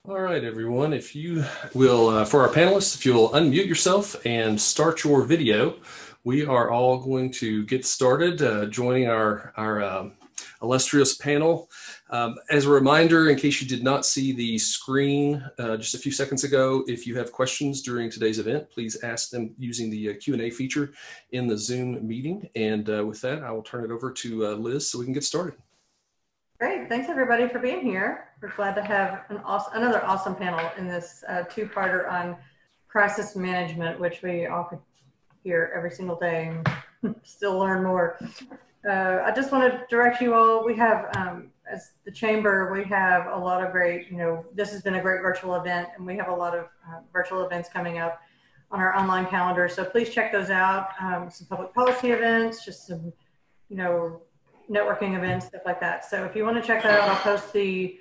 All right, everyone, if you will, for our panelists, if you'll unmute yourself and start your video, we are all going to get started joining our illustrious panel. As a reminder, in case you did not see the screen just a few seconds ago, if you have questions during today's event, please ask them using the Q&A feature in the Zoom meeting. And with that, I will turn it over to Liz so we can get started. Great. Thanks, everybody, for being here. We're glad to have another awesome panel in this two-parter on crisis management, which we all could hear every single day and still learn more. I just want to direct you all. We have, as the chamber, we have a lot of great, this has been a great virtual event, and we have a lot of virtual events coming up on our online calendar. So please check those out. Some public policy events, just some, networking events, stuff like that. So if you want to check that out, I'll post the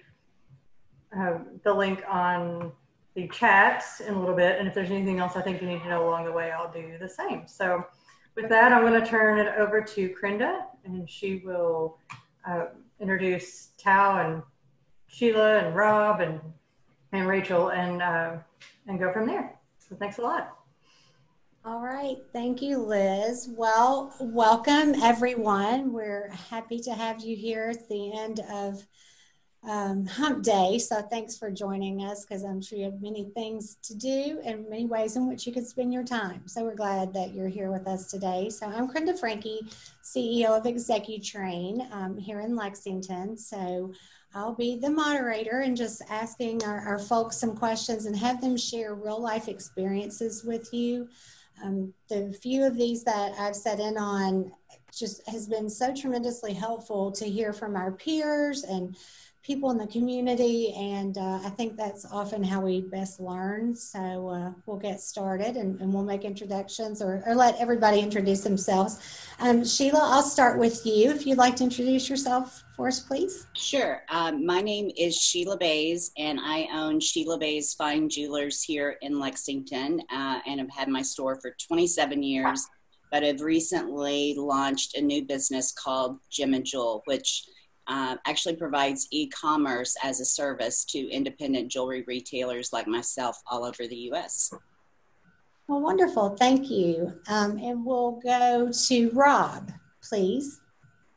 link on the chats in a little bit. And if there's anything else I think you need to know along the way, I'll do the same. So with that, I'm going to turn it over to Crinda, and she will introduce Tao and Sheila and Rob and Rachel and go from there. So thanks a lot. All right, thank you, Liz. Well, welcome everyone. We're happy to have you here. It's the end of Hump Day, so thanks for joining us, because I'm sure you have many things to do and many ways in which you could spend your time. So we're glad that you're here with us today. So I'm Crinda Francke, CEO of ExecuTrain here in Lexington. So I'll be the moderator and just asking our folks some questions and have them share real life experiences with you. The few of these that I've set in on just has been so tremendously helpful to hear from our peers and people in the community, and I think that's often how we best learn. So we'll get started and we'll make introductions or let everybody introduce themselves. Sheila, I'll start with you. If you'd like to introduce yourself for us, please. Sure. My name is Sheila Bays, and I own Sheila Bays Fine Jewelers here in Lexington, and have had my store for 27 years, but have recently launched a new business called Gem and Jewel, which actually provides e-commerce as a service to independent jewelry retailers like myself all over the U.S. Well, wonderful. Thank you. And we'll go to Rob, please.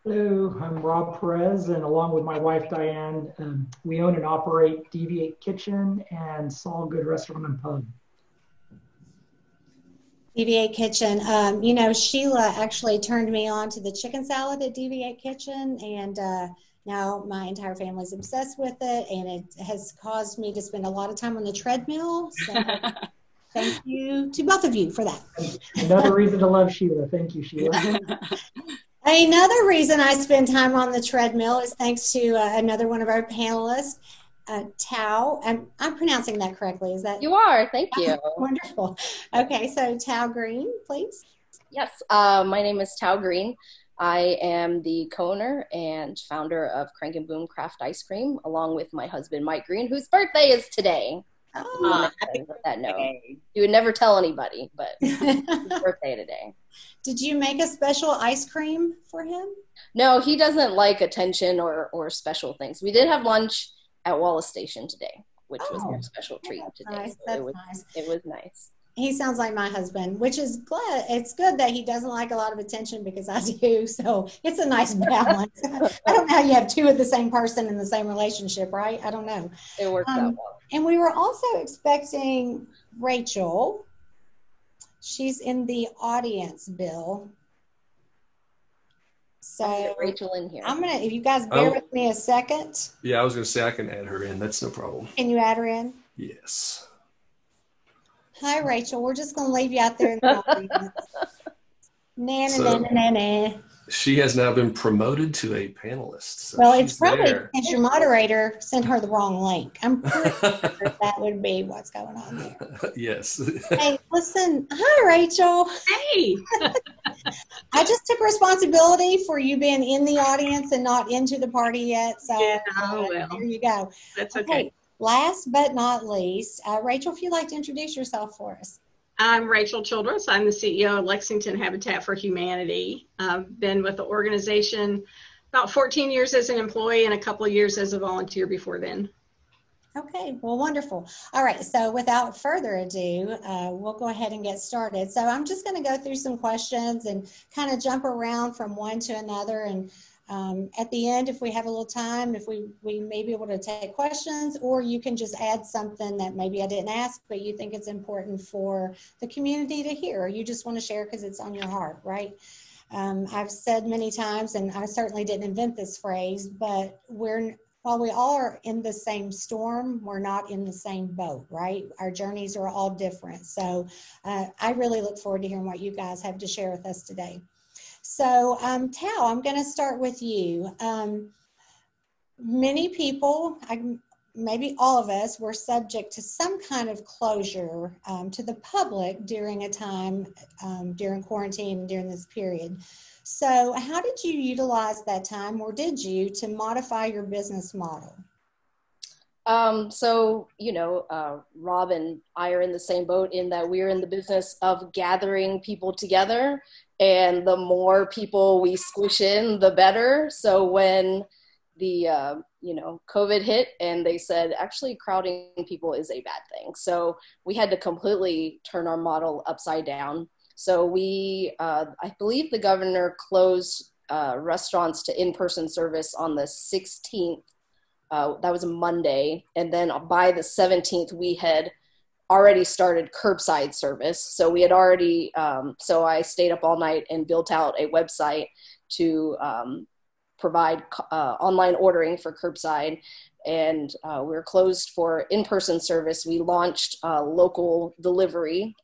Hello, I'm Rob Perez, and along with my wife, Diane, we own and operate DV8 Kitchen and Saul Good Restaurant and Pub. DV8 Kitchen. Sheila actually turned me on to the chicken salad at DV8 Kitchen, and now my entire family's obsessed with it, and it has caused me to spend a lot of time on the treadmill. So thank you to both of you for that. Another reason to love Sheila. Thank you, Sheila. Another reason I spend time on the treadmill is thanks to another one of our panelists, Tao. I'm pronouncing that correctly. Is that? You are. Thank you. Wonderful. Okay, so Tao Green, please. Yes, my name is Tao Green. I am the co-owner and founder of Crank and Boom Craft Ice Cream, along with my husband, Mike Green, whose birthday is today. Happy birthday. You would never tell anybody, but his birthday today. Did you make a special ice cream for him? No, he doesn't like attention or special things. We did have lunch at Wallace Station today, which was our special treat today. Nice. So Nice. It was nice. He sounds like my husband, which is glad. It's good that he doesn't like a lot of attention because I do. So it's a nice balance. I don't know how you have two of the same person in the same relationship, right? I don't know. It worked out well. And we were also expecting Rachel. She's in the audience, Bill. So Rachel in here. if you guys bear with me a second. Yeah, I was going to say I can add her in. That's no problem. Can you add her in? Yes. Hi, Rachel. We're just going to leave you out there in the audience. She has now been promoted to a panelist. So well, it's probably because your moderator sent her the wrong link. I'm pretty sure that would be what's going on there. Yes. Hey, listen. Hi, Rachel. Hey. I just took responsibility for you being in the audience and not into the party yet. So well, there you go. That's okay. Last but not least, Rachel, if you'd like to introduce yourself for us. I'm Rachel Childress. I'm the CEO of Lexington Habitat for Humanity. I've been with the organization about 14 years as an employee and a couple of years as a volunteer before then. Okay, well, wonderful. All right, so without further ado, we'll go ahead and get started. So I'm just going to go through some questions and kind of jump around from one to another. And at the end, if we have a little time, if we may be able to take questions, or you can just add something that maybe I didn't ask, but you think it's important for the community to hear, or you just want to share because it's on your heart, right? I've said many times, and I certainly didn't invent this phrase, but while we all are in the same storm, we're not in the same boat, right? Our journeys are all different. So I really look forward to hearing what you guys have to share with us today. So Tao, I'm going to start with you. Many people, maybe all of us, were subject to some kind of closure to the public during a time during quarantine, during this period. So how did you utilize that time, or did you, to modify your business model? So, Rob and I are in the same boat in that we're in the business of gathering people together, and the more people we squish in, the better. So when the, COVID hit and they said, actually crowding people is a bad thing. So we had to completely turn our model upside down. So we, I believe the governor closed restaurants to in-person service on the 16th. That was a Monday. And then by the 17th, we had already started curbside service. So we had already, so I stayed up all night and built out a website to provide online ordering for curbside. And we were closed for in-person service. We launched local delivery.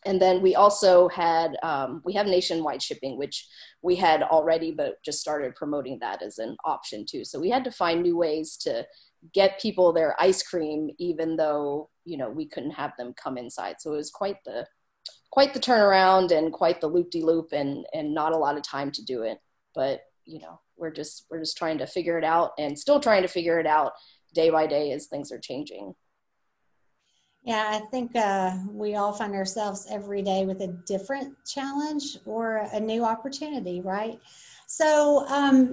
And then we also had, we have nationwide shipping, which we had already, but just started promoting that as an option too. So we had to find new ways to get people their ice cream, even though, we couldn't have them come inside. So it was quite the turnaround and quite the loop-de-loop, and not a lot of time to do it. But, we're just trying to figure it out, and still trying to figure it out day by day as things are changing. Yeah, I think we all find ourselves every day with a different challenge or a new opportunity, right? So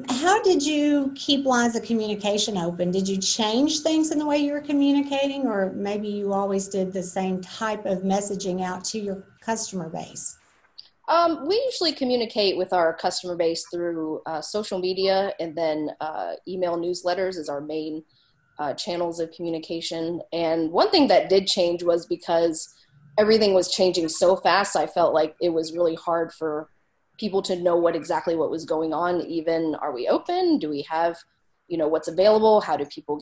how did you keep lines of communication open? Did you change things in the way you were communicating, or maybe you always did the same type of messaging out to your customer base? We usually communicate with our customer base through social media, and then email newsletters is our main channels of communication. And one thing that did change was because everything was changing so fast, I felt like it was really hard for people to know exactly what was going on. Even, are we open? Do we have, what's available? How do people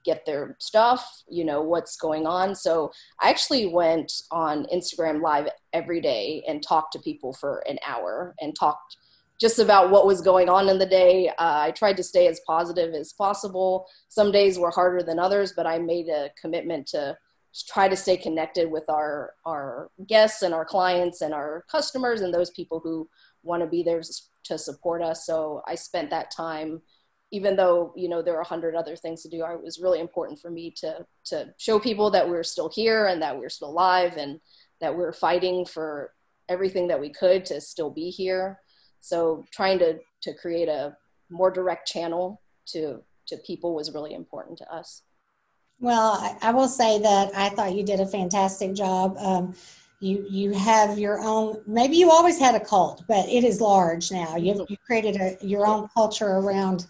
get their stuff? What's going on? So I actually went on Instagram Live every day and talked to people for an hour and talked just about what was going on in the day. I tried to stay as positive as possible. Some days were harder than others, but I made a commitment to try to stay connected with our guests and our clients and our customers and those people who want to be there to support us. So I spent that time, even though, there are 100 other things to do, it was really important for me to show people that we're still here and that we're still alive and that we're fighting for everything that we could to still be here. So trying to create a more direct channel to people was really important to us. Well, I will say that I thought you did a fantastic job. You have your own, maybe you always had a cult, but it is large now. You created your own culture around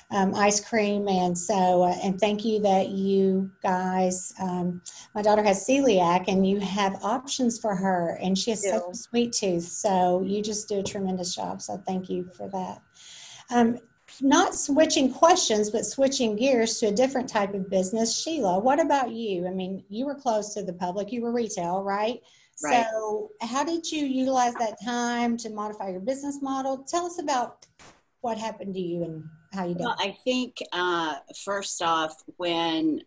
ice cream. And so, and thank you that you guys, my daughter has celiac and you have options for her, and she has such a sweet tooth. So you just do a tremendous job. So thank you for that. Not switching questions, but switching gears to a different type of business. Sheila, what about you? I mean, you were close to the public, you were retail, right? Right. So how did you utilize that time to modify your business model? Tell us about what happened to you and how you did it. Well, I think first off, when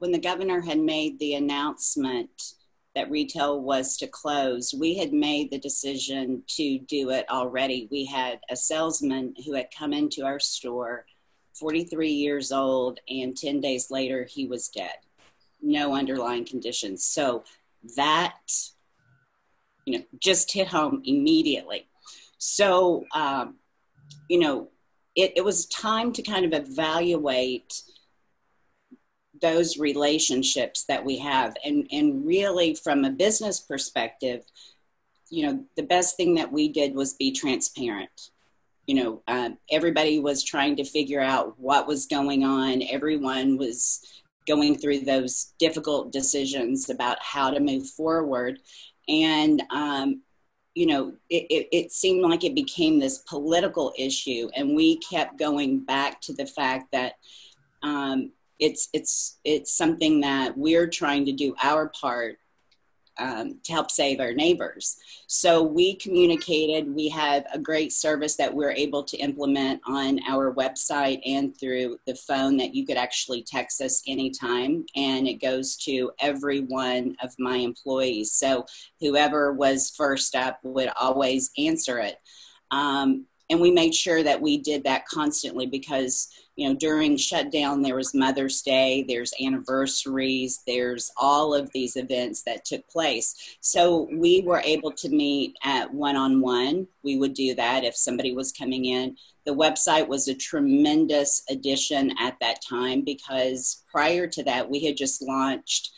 the governor had made the announcement that retail was to close, we had made the decision to do it already. We had a salesman who had come into our store, 43 years old, and 10 days later he was dead. No underlying conditions. So that, just hit home immediately. So, it was time to kind of evaluate those relationships that we have. And really from a business perspective, you know, the best thing that we did was be transparent. You know, everybody was trying to figure out what was going on. Everyone was going through those difficult decisions about how to move forward. And, you know, it seemed like it became this political issue, and we kept going back to the fact that it's something that we're trying to do our part to help save our neighbors. So we communicated. We have a great service that we're able to implement on our website and through the phone that you could actually text us anytime, and it goes to every one of my employees. So whoever was first up would always answer it. And we made sure that we did that constantly because, you know, during shutdown, there was Mother's Day, there's anniversaries, there's all of these events that took place. So we were able to meet at one-on-one. We would do that if somebody was coming in. The website was a tremendous addition at that time because prior to that, we had just launched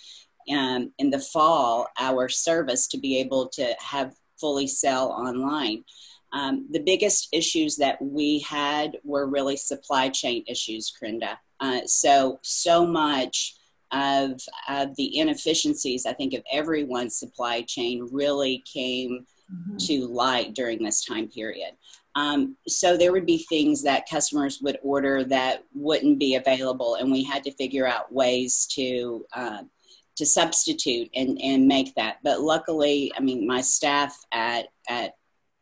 in the fall our service to be able to have fully sell online. The biggest issues that we had were really supply chain issues, Crinda. So much of the inefficiencies, I think, of everyone's supply chain really came to light during this time period. So there would be things that customers would order that wouldn't be available, and we had to figure out ways to substitute and make that. But luckily, I mean, my staff at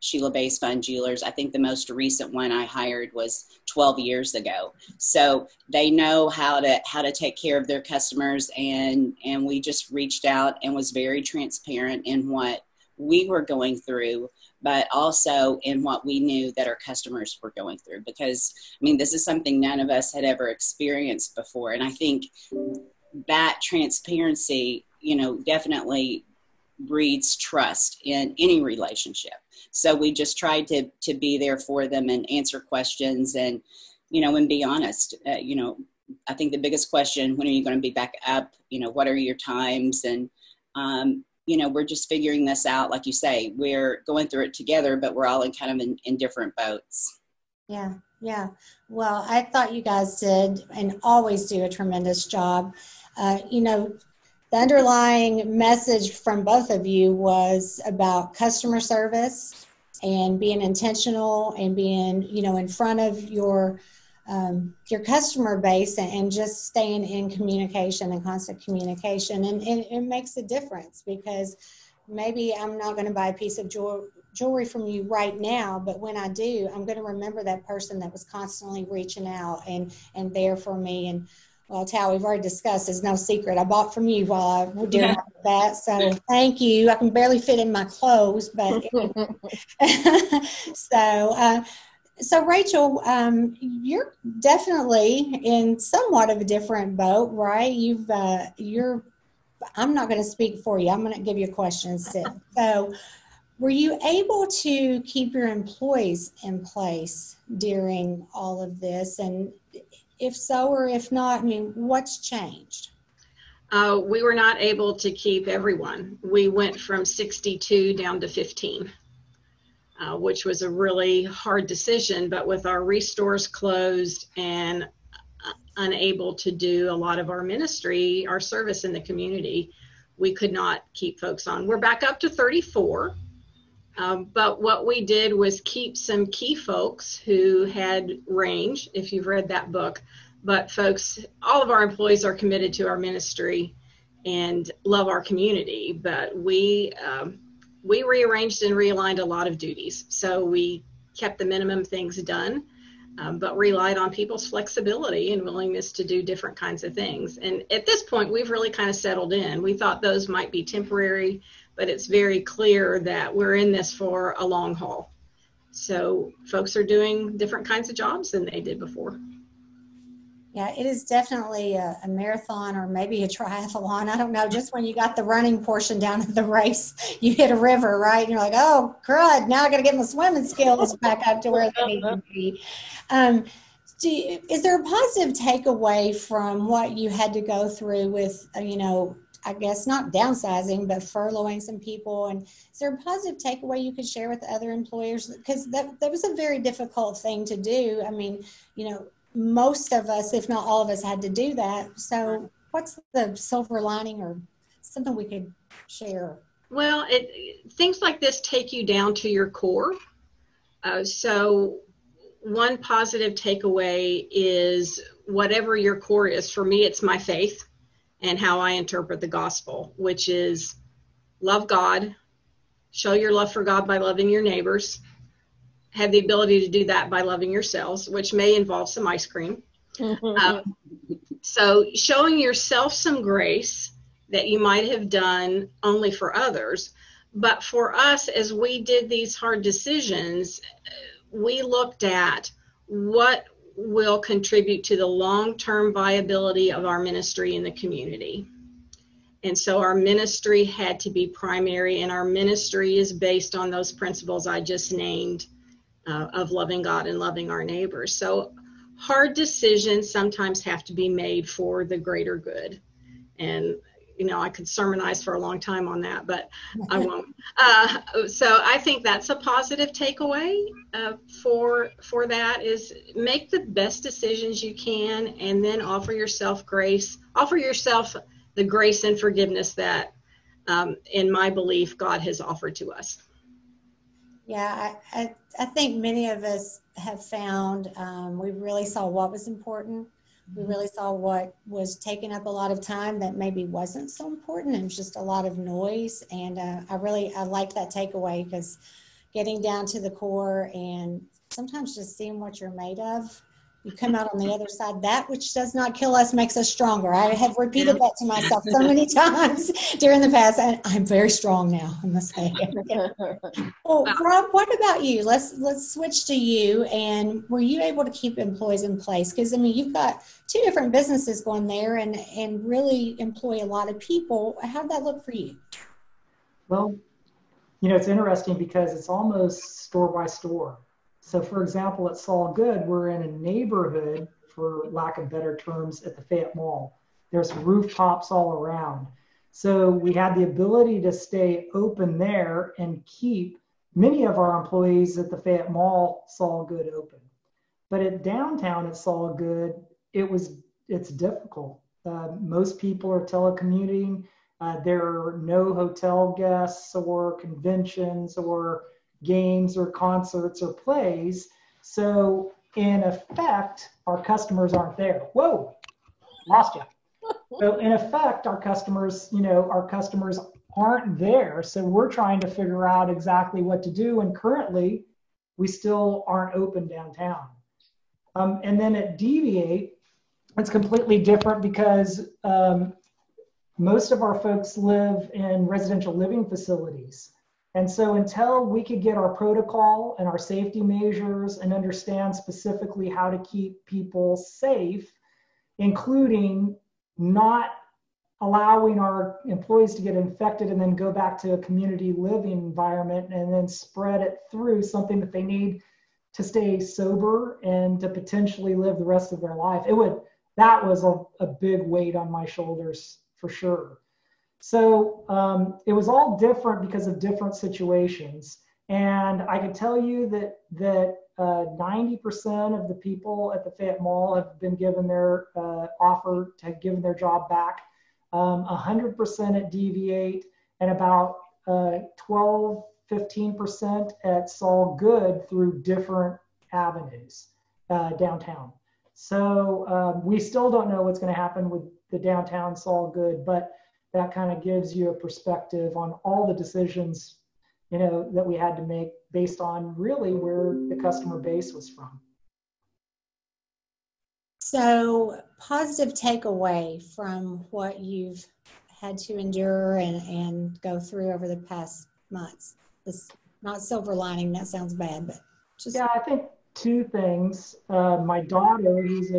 Shelia Bays Fine Jewelers, I think the most recent one I hired was 12 years ago. So they know how to take care of their customers, and we just reached out and was very transparent in what we were going through, but also in what we knew that our customers were going through. Because, I mean, this is something none of us had ever experienced before. And I think that transparency, you know, definitely breeds trust in any relationship. So we just tried to be there for them and answer questions and, you know, and be honest. You know, I think the biggest question, when are you going to be back up? You know, what are your times? And, you know, we're just figuring this out. Like you say, we're going through it together, but we're all in different boats. Yeah. Yeah. Well, I thought you guys did and always do a tremendous job. You know, the underlying message from both of you was about customer service and being intentional and being, you know, in front of your customer base and just staying in communication and constant communication. And it makes a difference because maybe I'm not going to buy a piece of jewelry from you right now, but when I do, I'm going to remember that person that was constantly reaching out and there for me. And well, Tal, we've already discussed, it's no secret. I bought from you while I was doing that. So thank you. I can barely fit in my clothes, but so Rachel, you're definitely in somewhat of a different boat, right? I'm not going to speak for you. I'm going to give you a question instead. So were you able to keep your employees in place during all of this? And if so, or if not, I mean, what's changed? We were not able to keep everyone. We went from 62 down to 15, which was a really hard decision. But with our restores closed and unable to do a lot of our ministry, our service in the community, we could not keep folks on. We're back up to 34. But what we did was keep some key folks who had range, if you've read that book. But folks, all of our employees are committed to our ministry and love our community. But we rearranged and realigned a lot of duties. So we kept the minimum things done, but relied on people's flexibility and willingness to do different kinds of things. And at this point, we've really kind of settled in. We thought those might be temporary, but it's very clear that we're in this for a long haul. So folks are doing different kinds of jobs than they did before. Yeah, it is definitely a marathon or maybe a triathlon. I don't know. Just when you got the running portion down at the race, you hit a river, right? And you're like, oh, crud, now I got to get my swimming skills back up to where they need to be. Is there a positive takeaway from what you had to go through with, I guess not downsizing, but furloughing some people? And is there a positive takeaway you could share with other employers? Because that was a very difficult thing to do. I mean, most of us, if not all of us, had to do that. So what's the silver lining or something we could share? Well, things like this take you down to your core. So one positive takeaway is whatever your core is. For me, it's my faith and how I interpret the gospel, which is love God, show your love for God by loving your neighbors, have the ability to do that by loving yourselves, which may involve some ice cream. So showing yourself some grace that you might have done only for others. But for us, as we did these hard decisions, we looked at what will contribute to the long-term viability of our ministry in the community. And so our ministry had to be primary, and our ministry is based on those principles I just named of loving God and loving our neighbors. So hard decisions sometimes have to be made for the greater good. And I could sermonize for a long time on that, but I won't. So I think that's a positive takeaway for that, is make the best decisions you can, and then offer yourself grace, offer yourself the grace and forgiveness that, in my belief, God has offered to us. Yeah, I think many of us have found we really saw what was important. We really saw what was taking up a lot of time that maybe wasn't so important. It was just a lot of noise. And I like that takeaway, because getting down to the core and sometimes just seeing what you're made of, you come out on the other side. That which does not kill us makes us stronger. I have repeated that to myself so many times during the past, and I'm very strong now, I must say. Well, Rob, what about you? Let's switch to you. And were you able to keep employees in place? Because you've got two different businesses going there, and really employ a lot of people. How'd that look for you? Well, it's interesting because it's almost store by store. So for example, at Saul Good, we're in a neighborhood, for lack of better terms, at the Fayette Mall. There's rooftops all around. So we had the ability to stay open there and keep many of our employees at the Fayette Mall Saul Good open. But at downtown at Saul Good, it's difficult. Most people are telecommuting. There are no hotel guests or conventions or games or concerts or plays. So in effect, our customers aren't there. Whoa, lost you. So in effect, our customers aren't there. So we're trying to figure out exactly what to do. And currently, we still aren't open downtown. And then at DV8, it's completely different because most of our folks live in residential living facilities. And so until we could get our protocol and our safety measures and understand specifically how to keep people safe, including not allowing our employees to get infected and then go back to a community living environment and then spread it through, something that they need to stay sober and to potentially live the rest of their life. That was a big weight on my shoulders for sure. So it was all different because of different situations. And I can tell you that 90% of the people at the Fayette Mall have been given their offer to have given their job back, 100% at DV8, and about 12-15% at Saul Good through different avenues downtown. So we still don't know what's going to happen with the downtown Saul Good, but that kind of gives you a perspective on all the decisions, that we had to make based on really where the customer base was from. So positive takeaway from what you've had to endure and go through over the past months. This not silver lining, that sounds bad, but just. Yeah, I think two things. My daughter, who's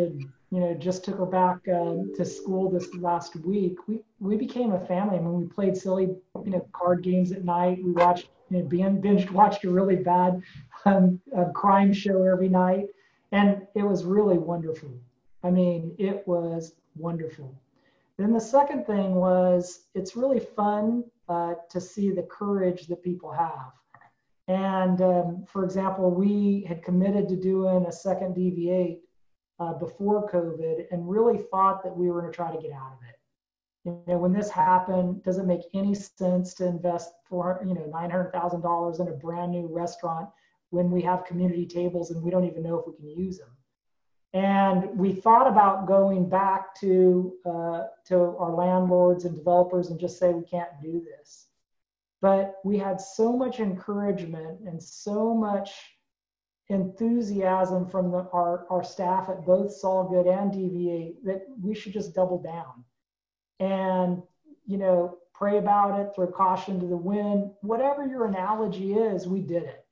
just took her back to school this last week. We became a family. I mean, we played silly, card games at night. We watched, watched a really bad crime show every night. And it was really wonderful. I mean, it was wonderful. Then the second thing was, it's really fun to see the courage that people have. And for example, we had committed to doing a second DV8 before COVID, and really thought that we were going to try to get out of it. You know, when this happened, does it make any sense to invest $900,000 in a brand new restaurant when we have community tables and we don't even know if we can use them? And we thought about going back to our landlords and developers and just say we can't do this. But we had so much encouragement and so much enthusiasm from our staff at both Saul Good and DV8 that we should just double down and, you know, pray about it, throw caution to the wind, whatever your analogy is, we did it.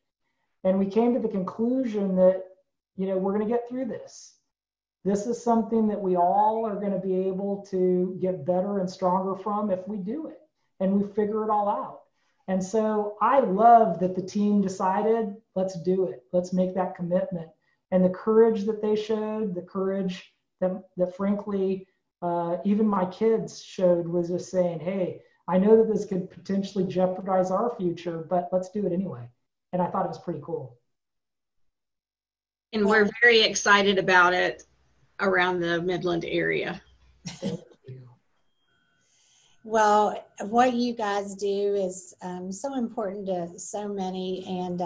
And we came to the conclusion that, you know, we're going to get through this. This is something that we all are going to be able to get better and stronger from if we do it and we figure it all out. And so I love that the team decided, let's do it. Let's make that commitment. And the courage that they showed, the courage that frankly, even my kids showed, was just saying, hey, I know that this could potentially jeopardize our future, but let's do it anyway. And I thought it was pretty cool. And we're very excited about it around the Midland area. Thank you. Well, what you guys do is so important to so many, and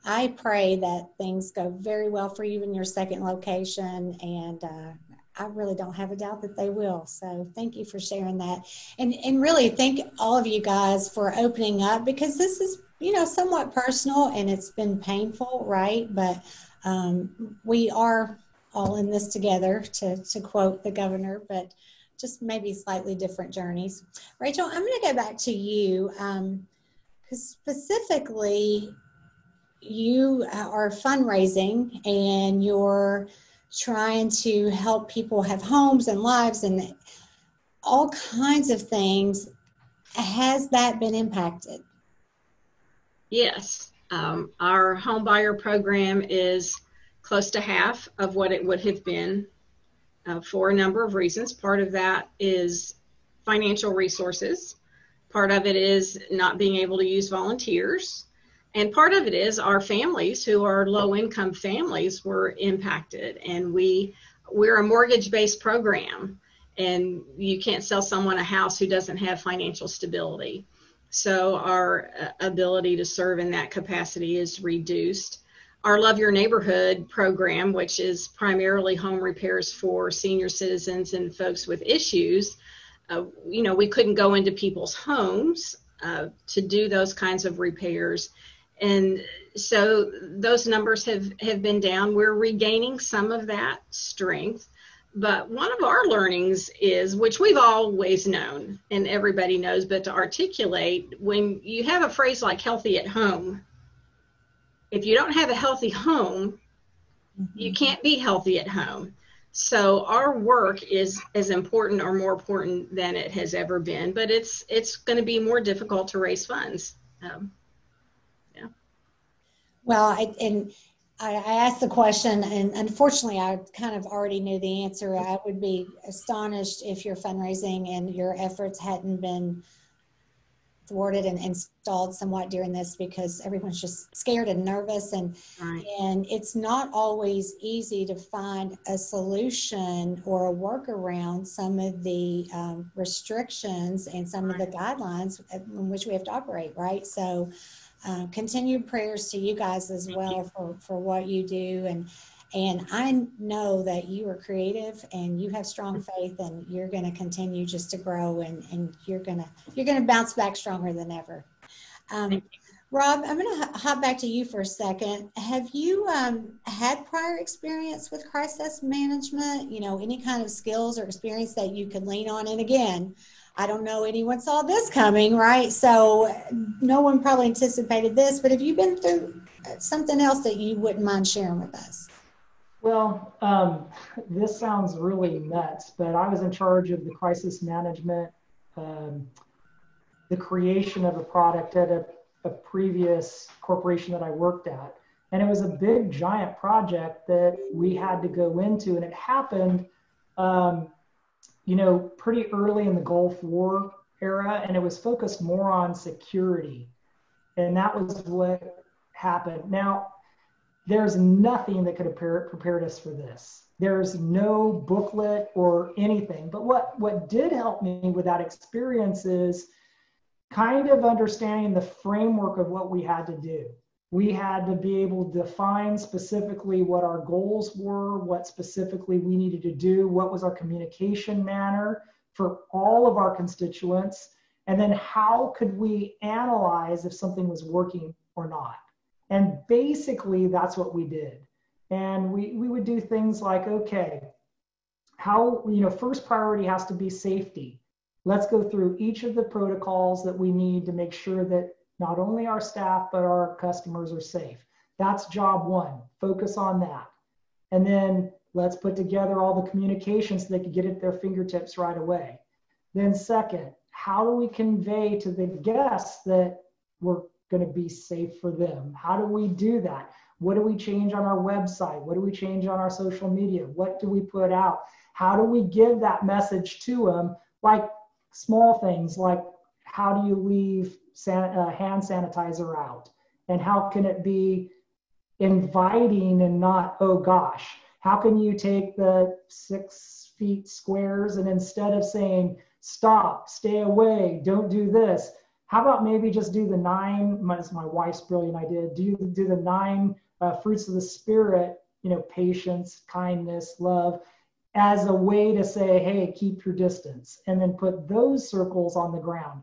I pray that things go very well for you in your second location, and I really don't have a doubt that they will. So thank you for sharing that, and really thank all of you guys for opening up, because this is, you know, somewhat personal and it's been painful, right? But we are all in this together, to quote the governor, but just maybe slightly different journeys. Rachel, I'm going to go back to you, because specifically you are fundraising and you're trying to help people have homes and lives and all kinds of things. Has that been impacted? Yes. Our home buyer program is close to half of what it would have been for a number of reasons. Part of that is financial resources. Part of it is not being able to use volunteers. And part of it is our families, who are low-income families, were impacted. And we're a mortgage-based program, and you can't sell someone a house who doesn't have financial stability. So our ability to serve in that capacity is reduced. Our Love Your Neighborhood program, which is primarily home repairs for senior citizens and folks with issues, you know, we couldn't go into people's homes to do those kinds of repairs. And so those numbers have been down. We're regaining some of that strength. But one of our learnings is, which we've always known and everybody knows, but to articulate, when you have a phrase like healthy at home, if you don't have a healthy home, you can't be healthy at home. So our work is as important or more important than it has ever been, but it's going to be more difficult to raise funds. Yeah. Well, I asked the question, and unfortunately, I kind of already knew the answer. I would be astonished if your fundraising and your efforts hadn't been thwarted and stalled somewhat during this, because everyone's just scared and nervous, and Right. and it's not always easy to find a solution or a workaround some of the restrictions and some of the guidelines in which we have to operate, right? So continued prayers to you guys as well for what you do, and I know that you are creative and you have strong faith, and you're going to continue just to grow, and you're going to bounce back stronger than ever. Rob, I'm going to hop back to you for a second. Have you had prior experience with crisis management? You know, any kind of skills or experience that you could lean on? And again, I don't know anyone saw this coming, right? So no one probably anticipated this, but have you been through something else that you wouldn't mind sharing with us? Well, this sounds really nuts, but I was in charge of the crisis management, the creation of a product at a previous corporation that I worked at. And it was a big, giant project that we had to go into. And it happened, pretty early in the Gulf War era. And it was focused more on security. And that was what happened. Now, there's nothing that could have prepared us for this. There's no booklet or anything. But what did help me with that experience is kind of understanding the framework of what we had to do. We had to be able to define specifically what our goals were, what specifically we needed to do, what was our communication manner for all of our constituents, and then how could we analyze if something was working or not. And basically that's what we did. And we would do things like, okay, how, first priority has to be safety. Let's go through each of the protocols that we need to make sure that not only our staff, but our customers are safe. That's job one, focus on that. And then let's put together all the communications so they can get it at their fingertips right away. Then second, how do we convey to the guests that we're going to be safe for them? How do we do that? What do we change on our website? What do we change on our social media? What do we put out? How do we give that message to them? Like small things like, how do you leave hand sanitizer out? And how can it be inviting and not, oh gosh? How can you take the 6 feet squares and instead of saying, stop, stay away, don't do this, how about maybe just do the 9, as my wife's brilliant idea, do the 9 fruits of the Spirit, patience, kindness, love, as a way to say, hey, keep your distance, and then put those circles on the ground.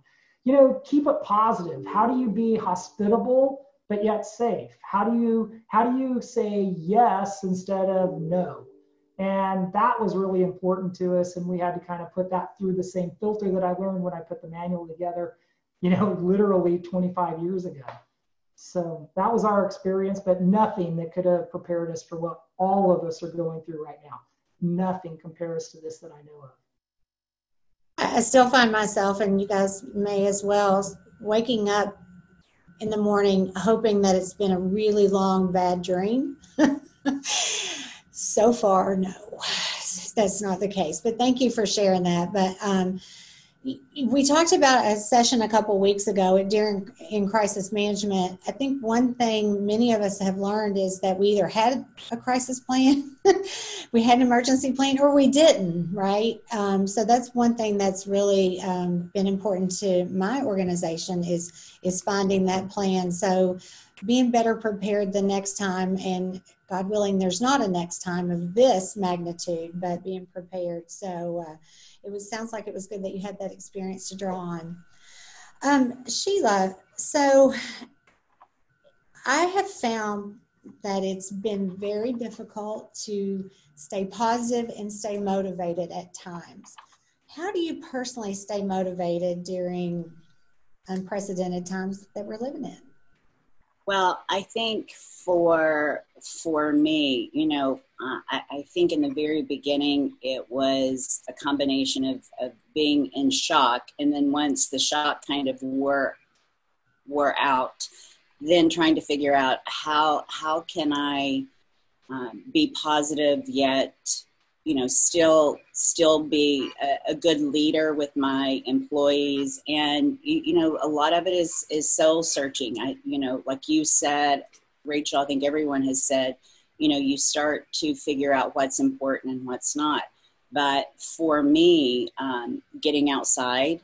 Keep it positive. How do you be hospitable but yet safe? How do you say yes instead of no? And that was really important to us, and we had to kind of put that through the same filter that I learned when I put the manual together, literally 25 years ago. So that was our experience, but nothing that could have prepared us for what all of us are going through right now. Nothing compares to this that I know of. I still find myself, and you guys may as well, waking up in the morning hoping that it's been a really long bad dream. So far, no, that's not the case. But thank you for sharing that. But we talked about a session a couple weeks ago in crisis management. I think one thing many of us have learned is that we either had a crisis plan, we had an emergency plan, or we didn't, right? So that's one thing that's really been important to my organization is finding that plan. So being better prepared the next time, and God willing, there's not a next time of this magnitude, but being prepared. So sounds like it was good that you had that experience to draw on. Sheila, so I have found that it's been very difficult to stay positive and stay motivated at times. How do you personally stay motivated during unprecedented times that we're living in? Well, I think for me, I think in the very beginning, it was a combination of being in shock. And then once the shock kind of wore out, then trying to figure out how can I be positive yet, still be a good leader with my employees. And, a lot of it is soul searching. Like you said, Rachel, I think everyone has said, you start to figure out what's important and what's not. But for me, getting outside,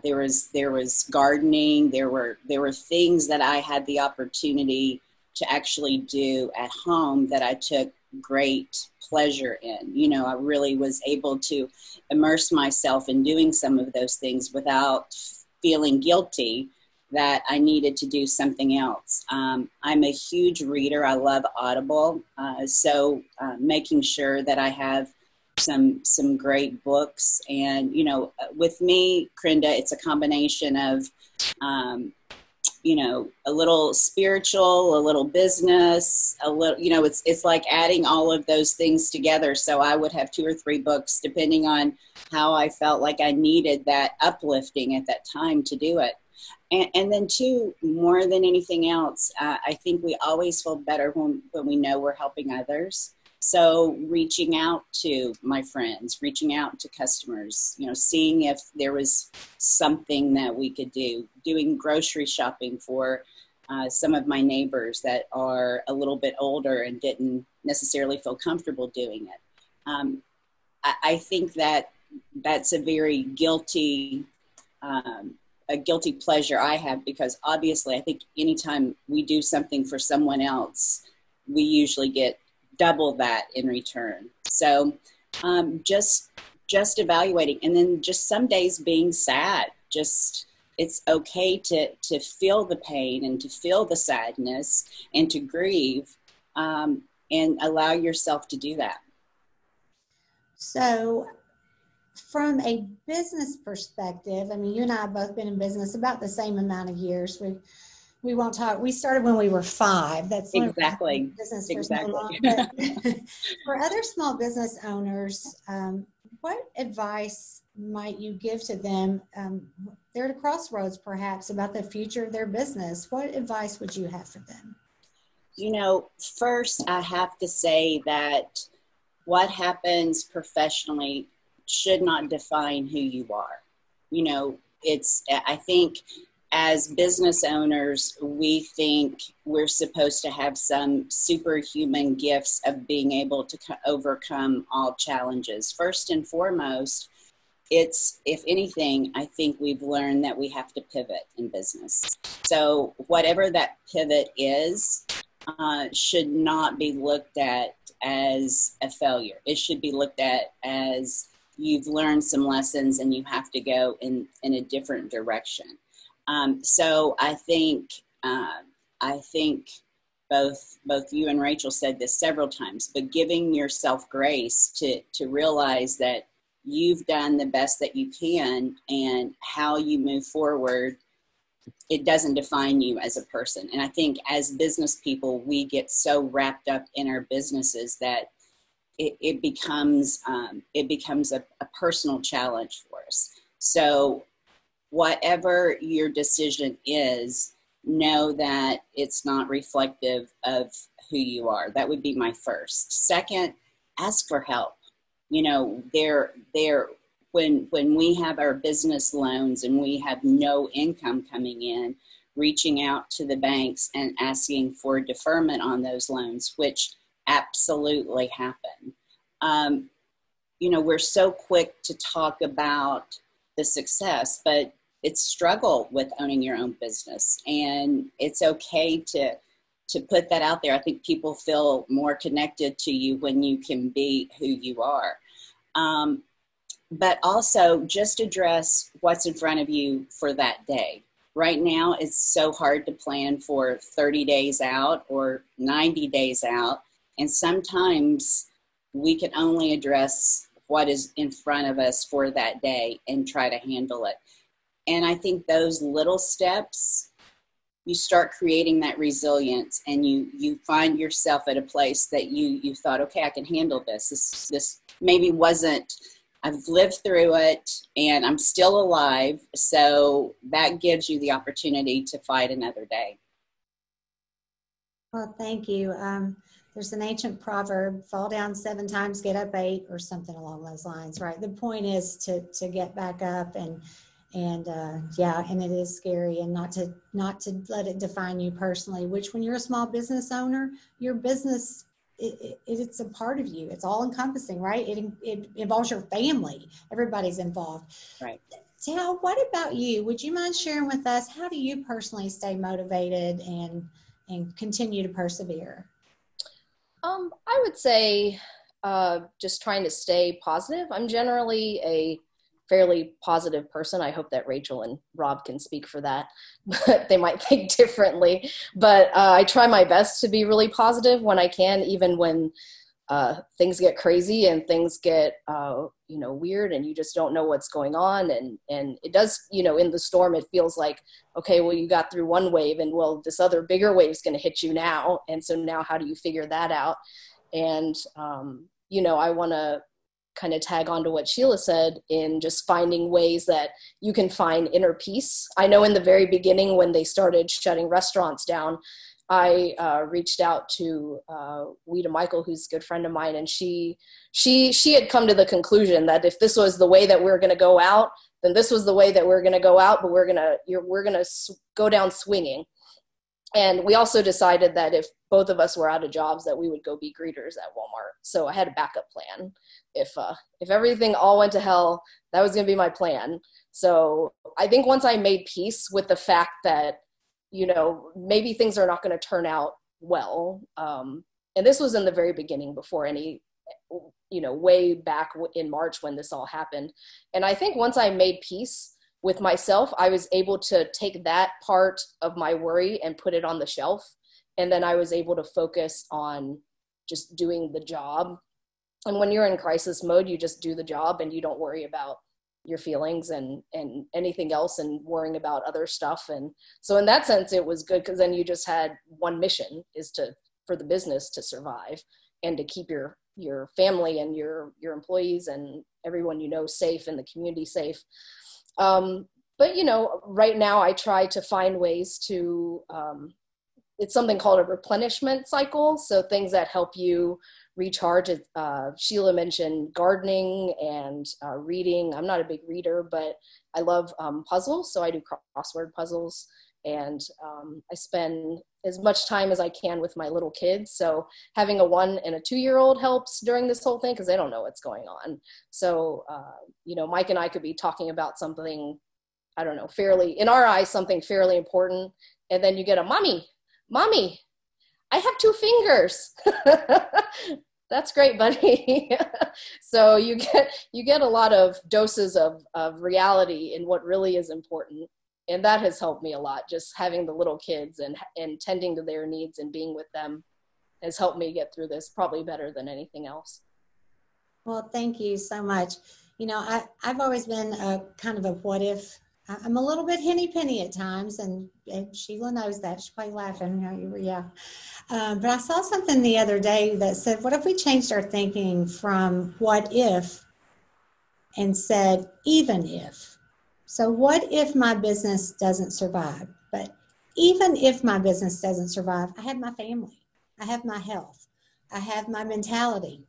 there was gardening, there were things that I had the opportunity to actually do at home that I took great pleasure in. I really was able to immerse myself in doing some of those things without feeling guilty that I needed to do something else. I'm a huge reader. I love Audible. So making sure that I have some great books. And, with me, Crinda, it's a combination of a little spiritual, a little business, a little, it's like adding all of those things together. So I would have 2 or 3 books depending on how I felt like I needed that uplifting at that time to do it. And then too, more than anything else, I think we always feel better when we know we're helping others. So reaching out to my friends, reaching out to customers, seeing if there was something that we could do, doing grocery shopping for some of my neighbors that are a little bit older and didn't necessarily feel comfortable doing it. I think that that's a very guilty pleasure I have, because obviously I think anytime we do something for someone else, we usually get double that in return. So just evaluating, and then just some days being sad. Just, it's okay to feel the pain and to feel the sadness and to grieve, and allow yourself to do that. So from a business perspective, I mean, you and I have both been in business about the same amount of years. We won't talk. We started when we were 5. That's exactly business for exactly. so long. But for other small business owners, what advice might you give to them? They're at a crossroads, perhaps, about the future of their business. What advice would you have for them? First, I have to say that what happens professionally should not define who you are. I think as business owners, we think we're supposed to have some superhuman gifts of being able to overcome all challenges. First and foremost, it's, if anything, I think we've learned that we have to pivot in business. So whatever that pivot is, should not be looked at as a failure. It should be looked at as you've learned some lessons and you have to go in a different direction. So I think both you and Rachel said this several times, but giving yourself grace to realize that you've done the best that you can, and how you move forward, it doesn't define you as a person. And I think as business people, we get so wrapped up in our businesses that it becomes a personal challenge for us. So whatever your decision is, know that it's not reflective of who you are. That would be my first. Second, ask for help. When we have our business loans and we have no income coming in, reaching out to the banks and asking for deferment on those loans, which absolutely happen. We're so quick to talk about the success, but it's struggle with owning your own business, and it's okay to put that out there. I think people feel more connected to you when you can be who you are. But also just address what's in front of you for that day. Right now, it's so hard to plan for 30 days out or 90 days out. And sometimes we can only address what is in front of us for that day and try to handle it. And I think those little steps, you start creating that resilience, and you find yourself at a place that you thought, okay, I can handle this. This maybe wasn't, I've lived through it and I'm still alive. So that gives you the opportunity to fight another day. Well, thank you. There's an ancient proverb, fall down 7 times, get up 8, or something along those lines, right? The point is to get back up, and it is scary, and not to let it define you personally, which when you're a small business owner, your business, it's a part of you. It's all encompassing, right? It involves your family. Everybody's involved. Right. Tal, what about you? Would you mind sharing with us, how do you personally stay motivated and continue to persevere? I would say just trying to stay positive. I'm generally a fairly positive person. I hope that Rachel and Rob can speak for that, but they might think differently. But I try my best to be really positive when I can, even when things get crazy and things get, weird, and you just don't know what's going on. And it does, in the storm, it feels like, okay, well, you got through one wave, and well, this other bigger wave is going to hit you now. And so now how do you figure that out? And, I want to kind of tag on to what Shelia said in just finding ways that you can find inner peace. I know in the very beginning when they started shutting restaurants down, I reached out to Weta Michael, who's a good friend of mine, and she had come to the conclusion that if this was the way that we're going to go out, then this was the way that we're going to go out, but we're going to go down swinging. And we also decided that if both of us were out of jobs, that we would go be greeters at Walmart. So I had a backup plan. If everything all went to hell, that was going to be my plan. So I think once I made peace with the fact that, maybe things are not going to turn out well. And this was in the very beginning before any, way back in March when this all happened. And I think once I made peace with myself, I was able to take that part of my worry and put it on the shelf. And then I was able to focus on just doing the job. And when you're in crisis mode, you just do the job and you don't worry about your feelings and anything else and worrying about other stuff. And so in that sense, it was good because then you just had one mission is for the business to survive and to keep your family and your employees and everyone safe and the community safe. But right now I try to find ways to, it's something called a replenishment cycle. So things that help you recharge. Shelia mentioned gardening and reading. I'm not a big reader, but I love puzzles. So I do crossword puzzles, and I spend as much time as I can with my little kids. So having a 1 and a 2-year-old helps during this whole thing because they don't know what's going on. So, Mike and I could be talking about something, I don't know, in our eyes, something fairly important. And then you get a mommy, I have 2 fingers. That's great, buddy. So you get a lot of doses of reality in what really is important. And that has helped me a lot. Just having the little kids and tending to their needs and being with them has helped me get through this probably better than anything else. Well, thank you so much. I've always been a kind of a what if. I'm a little bit henny penny at times, and Shelia knows that. She's probably laughing. Yeah. But I saw something the other day that said, what if we changed our thinking from what if and said even if? So what if my business doesn't survive? But even if my business doesn't survive, I have my family. I have my health. I have my mentality.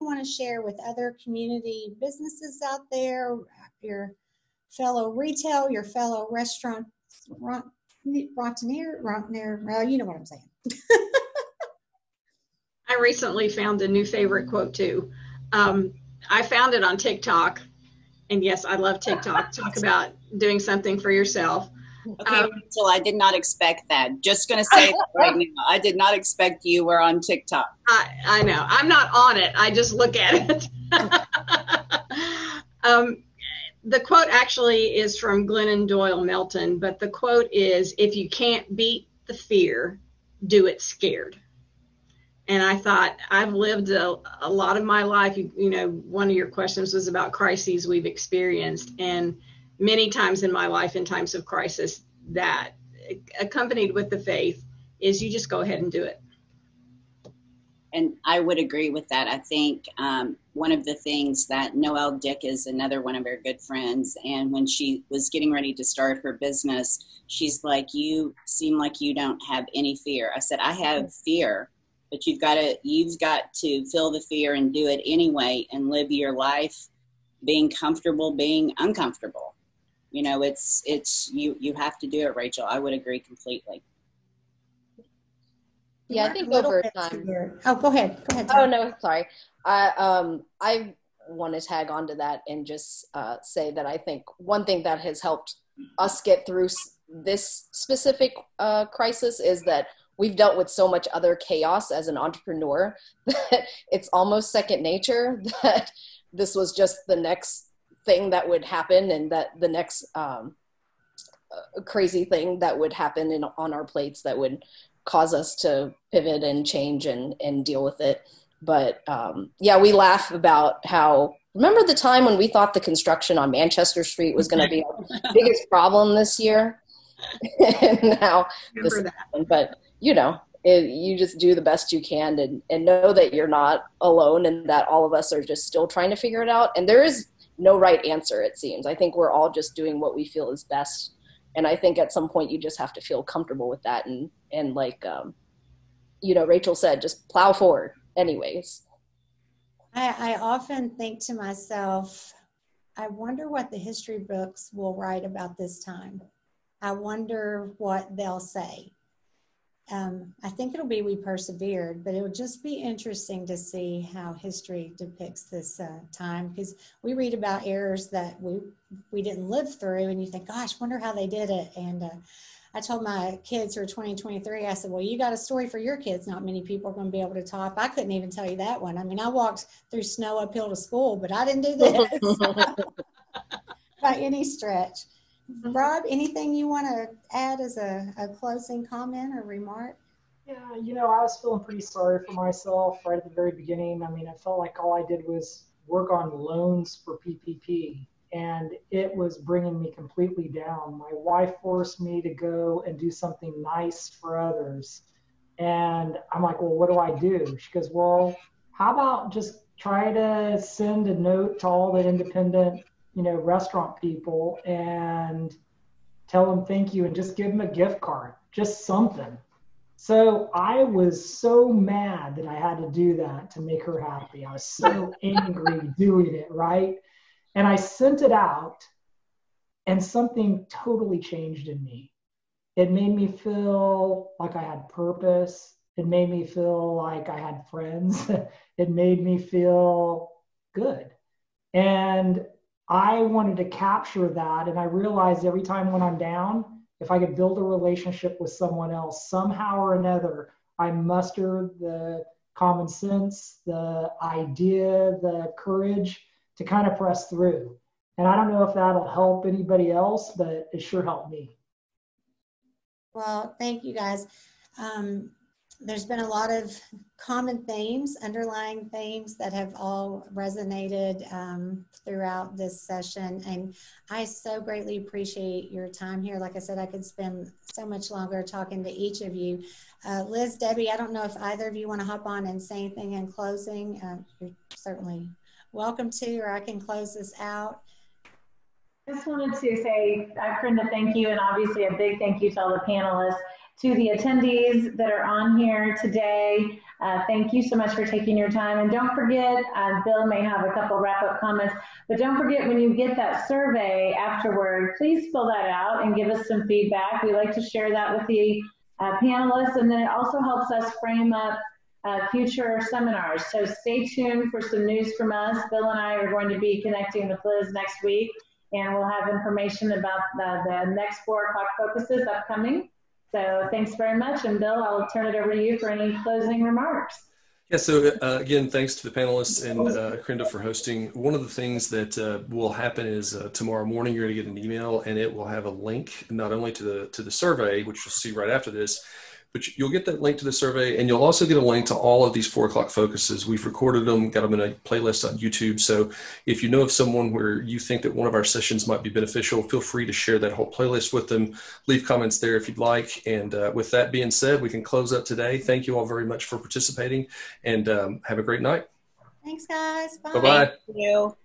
Want to share with other community businesses out there, your fellow retail, your fellow restaurant, well, you know what I'm saying. I recently found a new favorite quote too. I found it on TikTok, and yes, I love TikTok. Talk about doing something for yourself. Okay, Rachel, I did not expect that. Just going to say that right now. I did not expect you were on TikTok. I know. I'm not on it. I just look at it. The quote actually is from Glennon Doyle Melton, but the quote is, if you can't beat the fear, do it scared. And I thought, I've lived a lot of my life. One of your questions was about crises we've experienced. And many times in my life, in times of crisis, that accompanied with the faith is you just go ahead and do it. And I would agree with that. I think one of the things that Noelle Dick is another one of our good friends. And when she was getting ready to start her business, she's like, you seem like you don't have any fear. I said, I have fear, but you've got to feel the fear and do it anyway and live your life being comfortable, being uncomfortable. You have to do it, Rachel. I would agree completely. Yeah, I think over time. Oh, go ahead. Go ahead. Oh, no, sorry. I want to tag onto that and just say that I think one thing that has helped us get through this specific crisis is that we've dealt with so much other chaos as an entrepreneur that it's almost second nature that this was just the next thing that would happen, and that the next crazy thing that would happen on our plates that would cause us to pivot and change and deal with it. But yeah, we laugh about how, remember the time when we thought the construction on Manchester Street was going to be our biggest problem this year? And now this happened. But, you know, you just do the best you can and know that you're not alone and that all of us are just still trying to figure it out. And there is no right answer, it seems. I think we're all just doing what we feel is best. And I think at some point you just have to feel comfortable with that. And like, you know, Rachel said, just plow forward anyways. I often think to myself, I wonder what the history books will write about this time. I wonder what they'll say. I think it'll be we persevered, but it will just be interesting to see how history depicts this time, because we read about errors that we didn't live through, and you think, gosh, wonder how they did it. And I told my kids who are 20 and 23, I said, well, you got a story for your kids. Not many people are going to be able to top. I couldn't even tell you that one. I mean, I walked through snow uphill to school, but I didn't do this by any stretch. Rob, anything you want to add as a closing comment or remark? Yeah, you know, I was feeling pretty sorry for myself right at the very beginning. I mean, I felt like all I did was work on loans for PPP, and it was bringing me completely down. My wife forced me to go and do something nice for others. And I'm like, well, what do I do? She goes, well, how about just try to send a note to all the independent, you know, restaurant people and tell them thank you and just give them a gift card, just something. So I was so mad that I had to do that to make her happy. I was so angry doing it, right? And I sent it out, and something totally changed in me. It made me feel like I had purpose. It made me feel like I had friends. It made me feel good. And I wanted to capture that. And I realized every time when I'm down, if I could build a relationship with someone else, somehow or another, I muster the common sense, the idea, the courage to kind of press through. And I don't know if that'll help anybody else, but it sure helped me. Well, thank you guys. There's been a lot of common themes, underlying themes that have all resonated throughout this session. And I so greatly appreciate your time here. Like I said, I could spend so much longer talking to each of you. Liz, Debbie, I don't know if either of you want to hop on and say anything in closing. You're certainly welcome to, or I can close this out. I just wanted to say, Crinda, thank you, and obviously a big thank you to all the panelists. To the attendees that are on here today, thank you so much for taking your time. And don't forget, Bill may have a couple wrap-up comments, but don't forget when you get that survey afterward, please fill that out and give us some feedback. We like to share that with the panelists, and then it also helps us frame up future seminars. So stay tuned for some news from us. Bill and I are going to be connecting with Liz next week, and we'll have information about the next 4 o'clock focuses upcoming. So thanks very much. And Bill, I'll turn it over to you for any closing remarks. Yeah, so again, thanks to the panelists and Crinda for hosting. One of the things that will happen is tomorrow morning you're going to get an email, and it will have a link not only to the survey, which you'll see right after this, but you'll get that link to the survey, and you'll also get a link to all of these 4 o'clock focuses. We've recorded them, got them in a playlist on YouTube. So if you know of someone where you think that one of our sessions might be beneficial, feel free to share that whole playlist with them. Leave comments there if you'd like. And with that being said, we can close up today. Thank you all very much for participating, and have a great night. Thanks, guys. Bye. Bye-bye. Thank you.